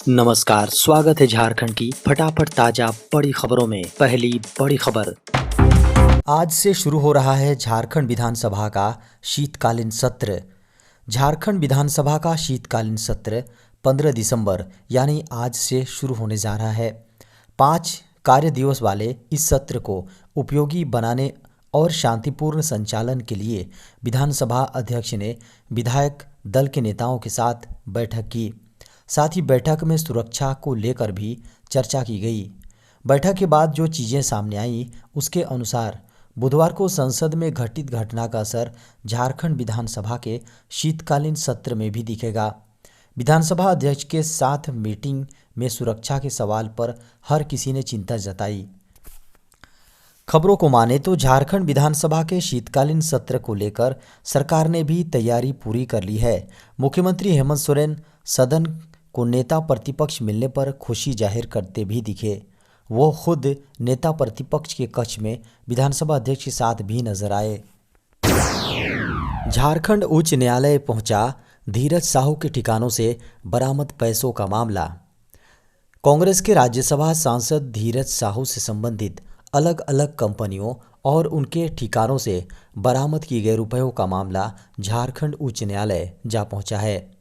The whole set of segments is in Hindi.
नमस्कार, स्वागत है झारखंड की फटाफट ताजा बड़ी खबरों में। पहली बड़ी खबर। आज से शुरू हो रहा है झारखंड विधानसभा का शीतकालीन सत्र। झारखंड विधानसभा का शीतकालीन सत्र 15 दिसंबर यानी आज से शुरू होने जा रहा है। 5 कार्य दिवस वाले इस सत्र को उपयोगी बनाने और शांतिपूर्ण संचालन के लिए विधानसभा अध्यक्ष ने विधायक दल के नेताओं के साथ बैठक की। साथ ही बैठक में सुरक्षा को लेकर भी चर्चा की गई। बैठक के बाद जो चीज़ें सामने आई उसके अनुसार बुधवार को संसद में घटित घटना का असर झारखंड विधानसभा के शीतकालीन सत्र में भी दिखेगा। विधानसभा अध्यक्ष के साथ मीटिंग में सुरक्षा के सवाल पर हर किसी ने चिंता जताई। खबरों को माने तो झारखंड विधानसभा के शीतकालीन सत्र को लेकर सरकार ने भी तैयारी पूरी कर ली है। मुख्यमंत्री हेमंत सोरेन सदन को नेता प्रतिपक्ष मिलने पर खुशी जाहिर करते भी दिखे। वो खुद नेता प्रतिपक्ष के कक्ष में विधानसभा अध्यक्ष के साथ भी नजर आए। झारखंड उच्च न्यायालय पहुंचा धीरज साहू के ठिकानों से बरामद पैसों का मामला। कांग्रेस के राज्यसभा सांसद धीरज साहू से संबंधित अलग अलग कंपनियों और उनके ठिकानों से बरामद किए गए रुपयों का मामला झारखंड उच्च न्यायालय जा पहुंचा है।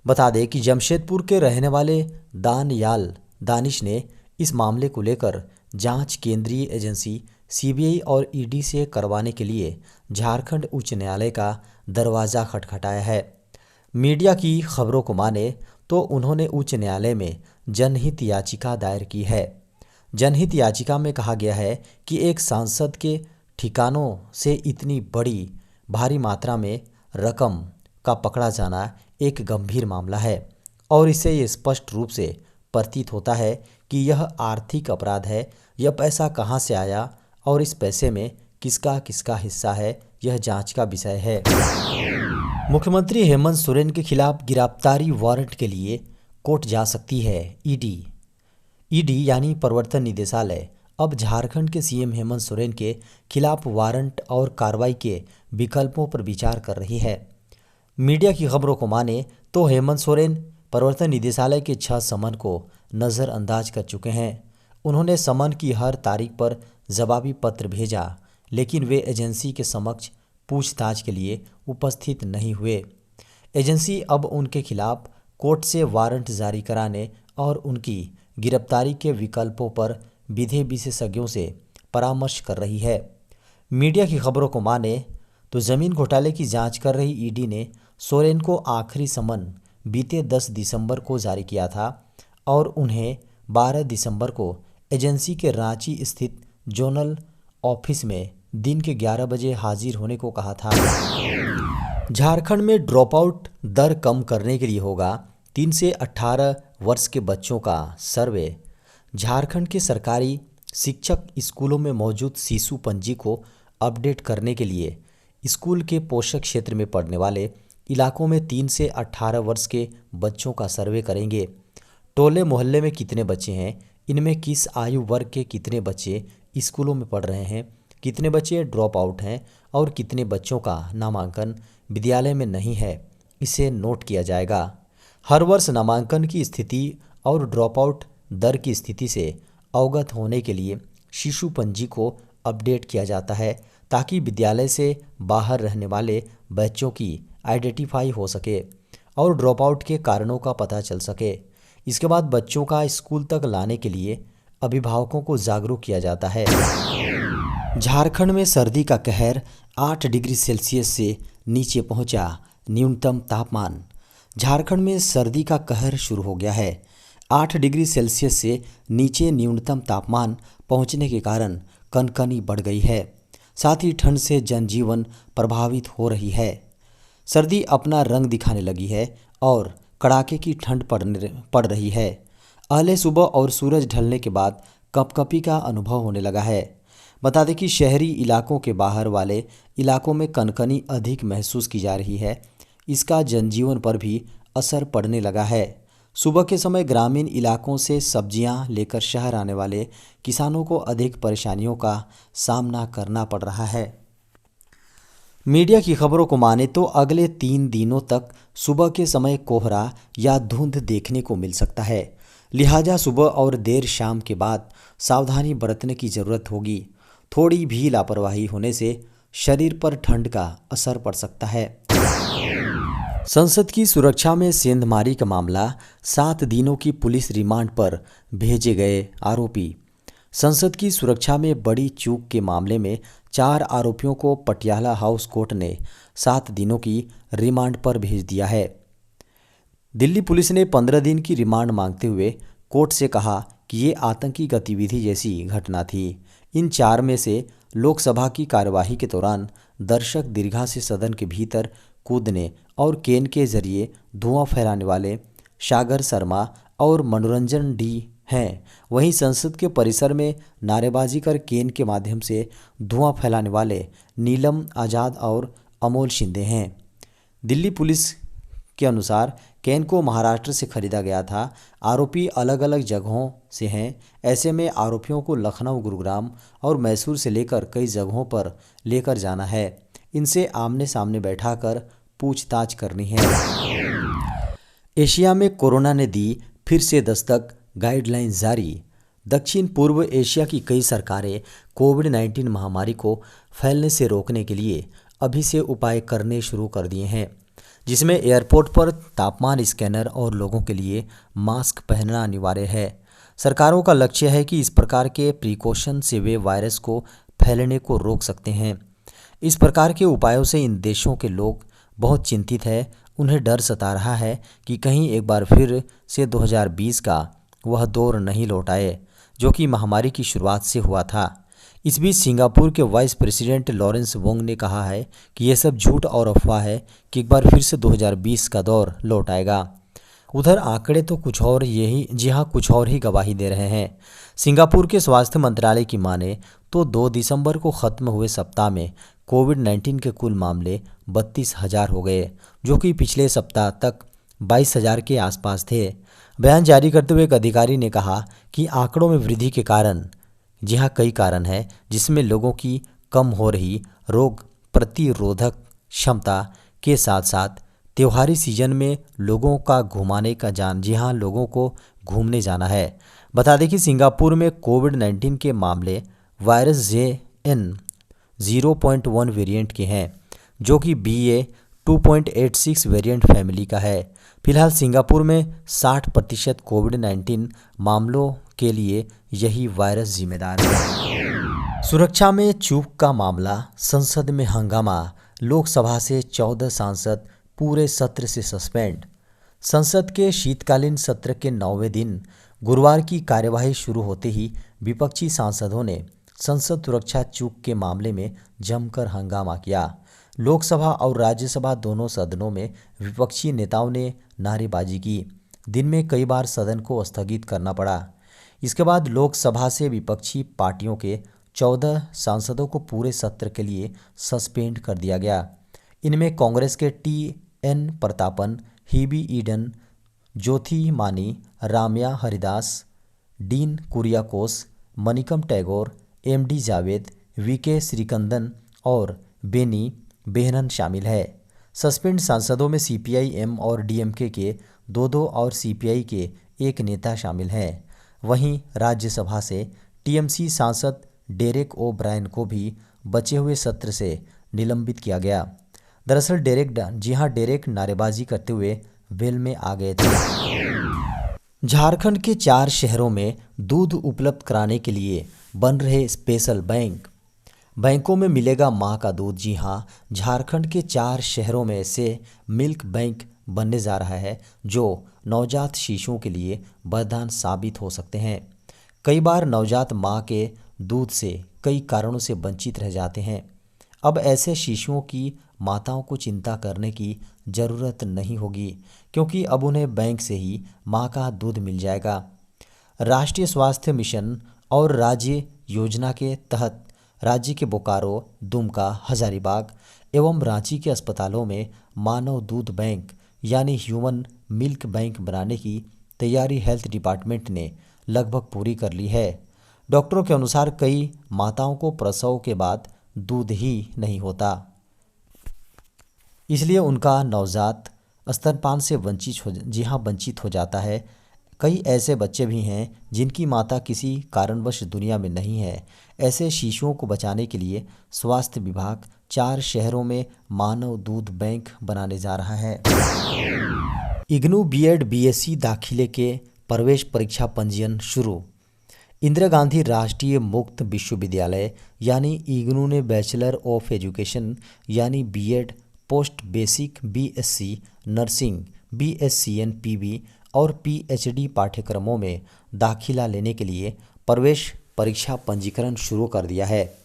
बता दें कि जमशेदपुर के रहने वाले दानियाल दानिश ने इस मामले को लेकर जांच केंद्रीय एजेंसी सीबीआई और ईडी से करवाने के लिए झारखंड उच्च न्यायालय का दरवाज़ा खटखटाया है। मीडिया की खबरों को माने तो उन्होंने उच्च न्यायालय में जनहित याचिका दायर की है। जनहित याचिका में कहा गया है कि एक सांसद के ठिकानों से इतनी बड़ी भारी मात्रा में रकम का पकड़ा जाना एक गंभीर मामला है और इससे ये स्पष्ट रूप से प्रतीत होता है कि यह आर्थिक अपराध है। यह पैसा कहां से आया और इस पैसे में किसका किसका हिस्सा है, यह जांच का विषय है। मुख्यमंत्री हेमंत सोरेन के खिलाफ गिरफ्तारी वारंट के लिए कोर्ट जा सकती है ईडी यानी प्रवर्तन निदेशालय अब झारखंड के सीएम हेमंत सोरेन के खिलाफ वारंट और कार्रवाई के विकल्पों पर विचार कर रही है। मीडिया की खबरों को माने तो हेमंत सोरेन प्रवर्तन निदेशालय के 6 समन को नज़रअंदाज कर चुके हैं। उन्होंने समन की हर तारीख पर जवाबी पत्र भेजा, लेकिन वे एजेंसी के समक्ष पूछताछ के लिए उपस्थित नहीं हुए। एजेंसी अब उनके खिलाफ कोर्ट से वारंट जारी कराने और उनकी गिरफ्तारी के विकल्पों पर विधि विशेषज्ञों से परामर्श कर रही है। मीडिया की खबरों को माने तो जमीन घोटाले की जांच कर रही ईडी ने सोरेन को आखिरी समन बीते 10 दिसंबर को जारी किया था और उन्हें 12 दिसंबर को एजेंसी के रांची स्थित जोनल ऑफिस में दिन के 11 बजे हाजिर होने को कहा था। झारखंड में ड्रॉप आउट दर कम करने के लिए होगा 3 से 18 वर्ष के बच्चों का सर्वे। झारखंड के सरकारी शिक्षक स्कूलों में मौजूद शिशु पंजी को अपडेट करने के लिए स्कूल के पोषक क्षेत्र में पढ़ने वाले इलाकों में 3 से 18 वर्ष के बच्चों का सर्वे करेंगे। टोले मोहल्ले में कितने बच्चे हैं, इनमें किस आयु वर्ग के कितने बच्चे स्कूलों में पढ़ रहे हैं, कितने बच्चे ड्रॉप आउट हैं और कितने बच्चों का नामांकन विद्यालय में नहीं है, इसे नोट किया जाएगा। हर वर्ष नामांकन की स्थिति और ड्रॉप आउट दर की स्थिति से अवगत होने के लिए शिशु पंजी को अपडेट किया जाता है ताकि विद्यालय से बाहर रहने वाले बच्चों की आइडेंटिफाई हो सके और ड्रॉप आउट के कारणों का पता चल सके। इसके बाद बच्चों का स्कूल तक लाने के लिए अभिभावकों को जागरूक किया जाता है। झारखंड में सर्दी का कहर 8 डिग्री सेल्सियस से नीचे पहुंचा न्यूनतम तापमान। झारखंड में सर्दी का कहर शुरू हो गया है। 8 डिग्री सेल्सियस से नीचे न्यूनतम तापमान पहुंचने के कारण कनकनी बढ़ गई है। साथ ही ठंड से जनजीवन प्रभावित हो रही है। सर्दी अपना रंग दिखाने लगी है और कड़ाके की ठंड पड़ रही है। अहले सुबह और सूरज ढलने के बाद कपकपी का अनुभव होने लगा है। बता दें कि शहरी इलाकों के बाहर वाले इलाकों में कनकनी अधिक महसूस की जा रही है। इसका जनजीवन पर भी असर पड़ने लगा है। सुबह के समय ग्रामीण इलाकों से सब्जियां लेकर शहर आने वाले किसानों को अधिक परेशानियों का सामना करना पड़ रहा है। मीडिया की खबरों को माने तो अगले 3 दिनों तक सुबह के समय कोहरा या धुंध देखने को मिल सकता है। लिहाजा सुबह और देर शाम के बाद सावधानी बरतने की ज़रूरत होगी। थोड़ी भी लापरवाही होने से शरीर पर ठंड का असर पड़ सकता है। संसद की सुरक्षा में सेंधमारी का मामला, 7 दिनों की पुलिस रिमांड पर भेजे गए आरोपी। संसद की सुरक्षा में बड़ी चूक के मामले में 4 आरोपियों को पटियाला हाउस कोर्ट ने 7 दिनों की रिमांड पर भेज दिया है। दिल्ली पुलिस ने 15 दिन की रिमांड मांगते हुए कोर्ट से कहा कि ये आतंकी गतिविधि जैसी घटना थी। इन 4 में से लोकसभा की कार्यवाही के दौरान दर्शक दीर्घा से सदन के भीतर कूदने और केन के जरिए धुआं फैलाने वाले सागर शर्मा और मनोरंजन डी हैं। वहीं संसद के परिसर में नारेबाजी कर केन के माध्यम से धुआं फैलाने वाले नीलम आज़ाद और अमोल शिंदे हैं। दिल्ली पुलिस के अनुसार केन को महाराष्ट्र से खरीदा गया था। आरोपी अलग अलग जगहों से हैं। ऐसे में आरोपियों को लखनऊ, गुरुग्राम और मैसूर से लेकर कई जगहों पर लेकर जाना है। इनसे आमने सामने बैठाकर पूछताछ करनी है। एशिया में कोरोना ने दी फिर से दस्तक, गाइडलाइन जारी। दक्षिण पूर्व एशिया की कई सरकारें कोविड-19 महामारी को फैलने से रोकने के लिए अभी से उपाय करने शुरू कर दिए हैं, जिसमें एयरपोर्ट पर तापमान स्कैनर और लोगों के लिए मास्क पहनना अनिवार्य है। सरकारों का लक्ष्य है कि इस प्रकार के प्रिकॉशन से वे वायरस को फैलने को रोक सकते हैं। इस प्रकार के उपायों से इन देशों के लोग बहुत चिंतित हैं। उन्हें डर सता रहा है कि कहीं एक बार फिर से 2020 का वह दौर नहीं लौट आए जो कि महामारी की शुरुआत से हुआ था। इस बीच सिंगापुर के वाइस प्रेसिडेंट लॉरेंस वोंग ने कहा है कि यह सब झूठ और अफवाह है कि एक बार फिर से 2020 का दौर लौट आएगा। उधर आंकड़े तो कुछ और कुछ और ही गवाही दे रहे हैं। सिंगापुर के स्वास्थ्य मंत्रालय की माने तो 2 दिसंबर को ख़त्म हुए सप्ताह में कोविड-19 के कुल मामले 32,000 हो गए, जो कि पिछले सप्ताह तक 22,000 के आसपास थे। बयान जारी करते हुए एक अधिकारी ने कहा कि आंकड़ों में वृद्धि के कारण कई कारण हैं, जिसमें लोगों की कम हो रही रोग प्रतिरोधक क्षमता के साथ साथ त्योहारी सीजन में लोगों का लोगों को घूमने जाना है। बता दें कि सिंगापुर में कोविड-19 के मामले वायरस JN 0.1 वेरिएंट के हैं, जो कि BA 2.86 वेरिएंट फैमिली का है। फिलहाल सिंगापुर में 60% कोविड-19 मामलों के लिए यही वायरस जिम्मेदार है। सुरक्षा में चूक का मामला, संसद में हंगामा, लोकसभा से 14 सांसद पूरे सत्र से सस्पेंड। संसद के शीतकालीन सत्र के 9वें दिन गुरुवार की कार्यवाही शुरू होते ही विपक्षी सांसदों ने संसद सुरक्षा चूक के मामले में जमकर हंगामा किया। लोकसभा और राज्यसभा दोनों सदनों में विपक्षी नेताओं ने नारेबाजी की। दिन में कई बार सदन को स्थगित करना पड़ा। इसके बाद लोकसभा से विपक्षी पार्टियों के 14 सांसदों को पूरे सत्र के लिए सस्पेंड कर दिया गया। इनमें कांग्रेस के TN प्रतापन, हिबी ईडन, ज्योति मानी, Ramya Haridas, dean Kuriakose, Manickam Tagore, MD Javed, VK श्रीकंदन और बेनी बेहनन शामिल है। सस्पेंड सांसदों में CPI M और DMK के 2 और CPI के 1 नेता शामिल हैं। वहीं राज्यसभा से TMC सांसद डेरेक ओ ब्रायन को भी बचे हुए सत्र से निलंबित किया गया। दरअसल डेरेक नारेबाजी करते हुए वेल में आ गए थे। झारखंड के 4 शहरों में दूध उपलब्ध कराने के लिए बन रहे स्पेशल बैंकों में मिलेगा मां का दूध। जी हां, झारखंड के 4 शहरों में से मिल्क बैंक बनने जा रहा है, जो नवजात शिशुओं के लिए वरदान साबित हो सकते हैं। कई बार नवजात मां के दूध से कई कारणों से वंचित रह जाते हैं। अब ऐसे शिशुओं की माताओं को चिंता करने की ज़रूरत नहीं होगी, क्योंकि अब उन्हें बैंक से ही मां का दूध मिल जाएगा। राष्ट्रीय स्वास्थ्य मिशन और राज्य योजना के तहत राज्य के बोकारो, दुमका, हजारीबाग एवं रांची के अस्पतालों में मानव दूध बैंक यानी ह्यूमन मिल्क बैंक बनाने की तैयारी हेल्थ डिपार्टमेंट ने लगभग पूरी कर ली है। डॉक्टरों के अनुसार कई माताओं को प्रसव के बाद दूध ही नहीं होता। इसलिए उनका नवजात स्तनपान से वंचित हो जाता है। कई ऐसे बच्चे भी हैं जिनकी माता किसी कारणवश दुनिया में नहीं है। ऐसे शिशुओं को बचाने के लिए स्वास्थ्य विभाग 4 शहरों में मानव दूध बैंक बनाने जा रहा है। इग्नू बीएड बीएससी दाखिले के प्रवेश परीक्षा पंजीयन शुरू। इंदिरा गांधी राष्ट्रीय मुक्त विश्वविद्यालय यानी इग्नू ने बैचलर ऑफ एजुकेशन यानी BEd, post basic BSc, nursing, BScN PB और पीएचडी पाठ्यक्रमों में दाखिला लेने के लिए प्रवेश परीक्षा पंजीकरण शुरू कर दिया है।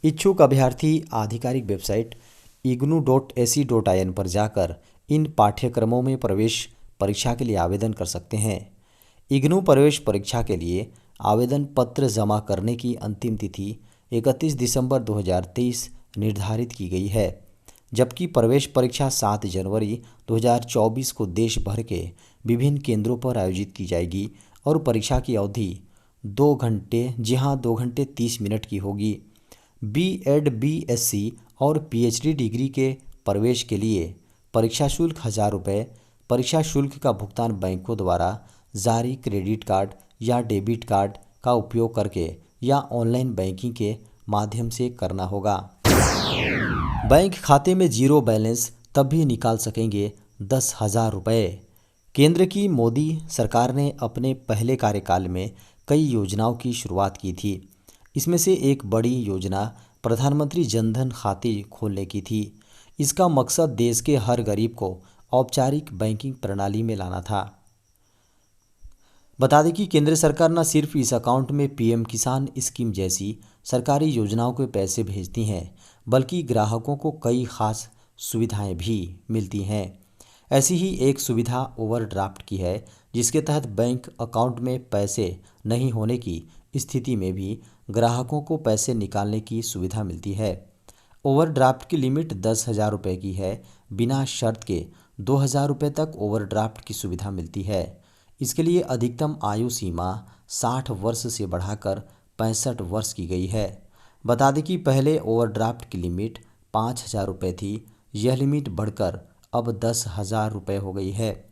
इच्छुक अभ्यर्थी आधिकारिक वेबसाइट ignu.ac.in पर जाकर इन पाठ्यक्रमों में प्रवेश परीक्षा के लिए आवेदन कर सकते हैं। इग्नू प्रवेश परीक्षा के लिए आवेदन पत्र जमा करने की अंतिम तिथि 31 दिसंबर 2023 निर्धारित की गई है, जबकि प्रवेश परीक्षा 7 जनवरी 2024 को देश भर के विभिन्न केंद्रों पर आयोजित की जाएगी और परीक्षा की अवधि 2 घंटे 2 घंटे 30 मिनट की होगी। बीएड, बीएससी और पीएचडी डिग्री के प्रवेश के लिए परीक्षा शुल्क 1000 रुपये। परीक्षा शुल्क का भुगतान बैंकों द्वारा जारी क्रेडिट कार्ड या डेबिट कार्ड का उपयोग करके या ऑनलाइन बैंकिंग के माध्यम से करना होगा। बैंक खाते में जीरो बैलेंस तब भी निकाल सकेंगे 10,000 रुपये। केंद्र की मोदी सरकार ने अपने पहले कार्यकाल में कई योजनाओं की शुरुआत की थी। इसमें से एक बड़ी योजना प्रधानमंत्री जनधन खाते खोलने की थी। इसका मकसद देश के हर गरीब को औपचारिक बैंकिंग प्रणाली में लाना था। बता दें कि केंद्र सरकार न सिर्फ इस अकाउंट में पीएम किसान स्कीम जैसी सरकारी योजनाओं के पैसे भेजती हैं, बल्कि ग्राहकों को कई खास सुविधाएं भी मिलती हैं। ऐसी ही एक सुविधा ओवरड्राफ्ट की है, जिसके तहत बैंक अकाउंट में पैसे नहीं होने की स्थिति में भी ग्राहकों को पैसे निकालने की सुविधा मिलती है। ओवरड्राफ्ट की लिमिट 10,000 रुपये की है। बिना शर्त के 2,000 रुपये तक ओवरड्राफ्ट की सुविधा मिलती है। इसके लिए अधिकतम आयु सीमा 60 वर्ष से बढ़ाकर 65 वर्ष की गई है। बता दें कि पहले ओवरड्राफ्ट की लिमिट 5,000 रुपये थी। यह लिमिट बढ़कर अब 10,000 रुपये हो गई है।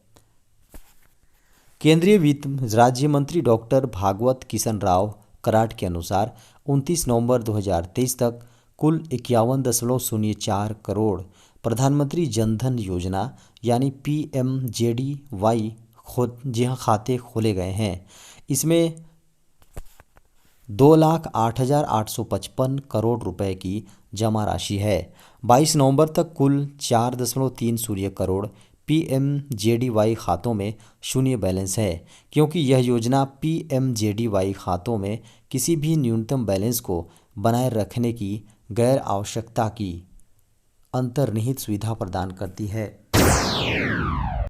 केंद्रीय वित्त राज्य मंत्री डॉक्टर भागवत किशन राव कराड के अनुसार 29 नवंबर 2023 तक कुल 51.04 करोड़ प्रधानमंत्री जनधन योजना यानी पीएमजेडीवाई खाते खोले गए हैं। इसमें 2,08,855 करोड़ रुपए की जमा राशि है। 22 नवंबर तक कुल 4.30 करोड़ पीएमजेडीवाई खातों में शून्य बैलेंस है, क्योंकि यह योजना पीएमजेडीवाई खातों में किसी भी न्यूनतम बैलेंस को बनाए रखने की गैर आवश्यकता की अंतर्निहित सुविधा प्रदान करती है।